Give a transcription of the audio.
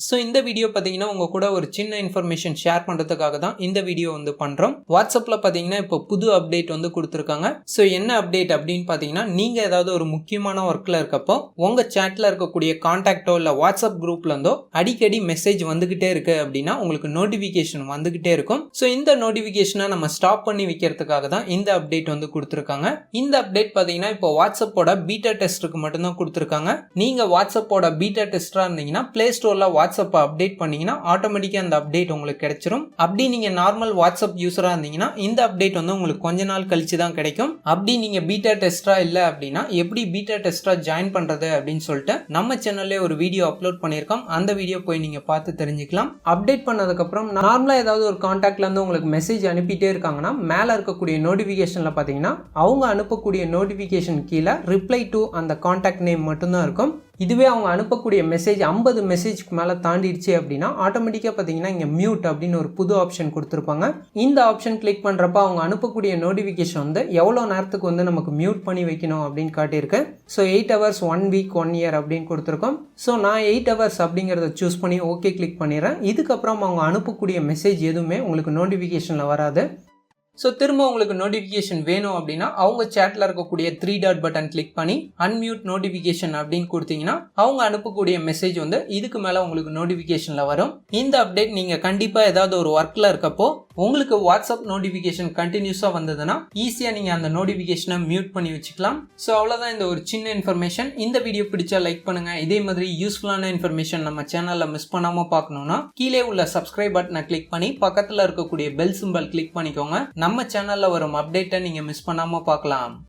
So இந்த video பார்த்தீங்கன்னா உங்க கூட ஒரு சின்ன இன்ஃபர்மேஷன் ஷேர் பண்ணுறதுக்காக தான் இந்த வீடியோ பண்ணுறோம். வாட்ஸ்அப்பில் பார்த்தீங்கன்னா இப்போ புது அப்டேட் கொடுத்துருக்காங்க. ஸோ என்ன அப்டேட் அப்படின்னு பார்த்தீங்கன்னா, நீங்கள் ஏதாவது ஒரு முக்கியமான ஒர்க்கில் இருக்கப்போ உங்கள் சேட்டில் இருக்கக்கூடிய கான்டாக்டோ இல்லை வாட்ஸ்அப் குரூப்ல இருந்தோ அடிக்கடி மெசேஜ் வந்துகிட்டே இருக்கு அப்படின்னா உங்களுக்கு நோட்டிஃபிகேஷன் வந்துகிட்டே இருக்கும். ஸோ இந்த நோட்டிஃபிகேஷனை நம்ம ஸ்டாப் பண்ணி வைக்கிறதுக்காக தான் இந்த அப்டேட் கொடுத்துருக்காங்க. இந்த அப்டேட் பார்த்தீங்கன்னா இப்போ வாட்ஸ்அப்போட பீட்டா டெஸ்ட்டுக்கு மட்டும்தான் கொடுத்துருக்காங்க. நீங்கள் வாட்ஸ்அப்போட பீட்டா டெஸ்டராக இருந்தீங்கன்னா பிளே ஸ்டோரில் வாட்ஸ்அப்பை அப்டேட் பண்ணீங்கன்னா ஆட்டோமேட்டிக்காக அந்த அப்டேட் உங்களுக்கு கிடைச்சிரும். அப்படி நீங்கள் நார்மல் வாட்ஸ்அப் யூஸராக இருந்தீங்கன்னா இந்த அப்டேட் உங்களுக்கு கொஞ்ச நாள் கழிச்சு தான் கிடைக்கும். அப்படி நீங்கள் பீட்டா டெஸ்டரா இல்லை அப்படின்னா எப்படி பீட்டா டெஸ்டரா ஜாயின் பண்ணுறது அப்படின்னு சொல்லிட்டு நம்ம சேனல்லே ஒரு வீடியோ அப்லோட் பண்ணியிருக்கோம். அந்த வீடியோ போய் நீங்கள் பார்த்து தெரிஞ்சுக்கலாம். அப்டேட் பண்ணதுக்கப்புறம் நார்மலாக ஏதாவது ஒரு கான்டாக்ட்லேருந்து உங்களுக்கு மெசேஜ் அனுப்பிட்டே இருக்காங்கன்னா மேலே இருக்கக்கூடிய நோட்டிஃபிகேஷனில் பார்த்தீங்கன்னா அவங்க அனுப்பக்கூடிய நோட்டிஃபிகேஷன் கீழே ரிப்ளை டு அந்த கான்டாக்ட் நேம் மட்டும்தான் இருக்கும். இதுவே அவங்க அனுப்பக்கூடிய மெசேஜ் 50 மெசேஜ்க்கு மேலே தாண்டிடுச்சு அப்படின்னா ஆட்டோமேட்டிக்காக பார்த்தீங்கன்னா இங்கே மியூட் அப்படின்னு ஒரு புது ஆப்ஷன் கொடுத்துருப்பாங்க. இந்த ஆப்ஷன் கிளிக் பண்ணுறப்ப அவங்க அனுப்பக்கூடிய நோட்டிஃபிகேஷன் எவ்வளோ நேரத்துக்கு நமக்கு மியூட் பண்ணி வைக்கணும் அப்படின்னு காட்டியிருக்கு. ஸோ 8 hours 1 week 1 year அப்படின்னு கொடுத்துருக்கோம். ஸோ நான் 8 hours அப்படிங்கிறத சூஸ் பண்ணி ஓகே கிளிக் பண்ணிடுறேன். இதுக்கப்புறம் அவங்க அனுப்பக்கூடிய மெசேஜ் எதுவுமே உங்களுக்கு நோட்டிஃபிகேஷனில் வராது. ஸோ திரும்ப உங்களுக்கு நோட்டிஃபிகேஷன் வேணும் அப்படின்னா அவங்க சேட்டில் இருக்கக்கூடிய 3 டாட் பட்டன் கிளிக் பண்ணி அன்மியூட் நோட்டிஃபிகேஷன் அப்படின்னு கொடுத்தீங்கன்னா அவங்க அனுப்பக்கூடிய மெசேஜ் இதுக்கு மேலே உங்களுக்கு நோட்டிஃபிகேஷனில் வரும். இந்த அப்டேட் நீங்கள் கண்டிப்பாக ஏதாவது ஒரு ஒர்க்கில் இருக்கப்போ உங்களுக்கு வாட்ஸ்அப் நோட்டிஃபிகேஷன் கண்டினியூஸாக வந்ததுன்னா ஈஸியாக நீங்கள் அந்த நோட்டிஃபிகேஷனை மியூட் பண்ணி வச்சுக்கலாம். ஸோ அவ்வளோதான் இந்த ஒரு சின்ன இன்ஃபர்மேஷன். இந்த வீடியோ பிடிச்சா லைக் பண்ணுங்கள். இதே மாதிரி யூஸ்ஃபுல்லான இன்ஃபர்மேஷன் நம்ம சேனலில் மிஸ் பண்ணாமல் பார்க்கணுன்னா கீழே உள்ள சப்ஸ்கிரைப் பட்டனை கிளிக் பண்ணி பக்கத்தில் இருக்கக்கூடிய பெல் சிம்பல் கிளிக் பண்ணிக்கோங்க. நம்ம சேனல்ல வரும் அப்டேட்டை நீங்க மிஸ் பண்ணாம பார்க்கலாம்.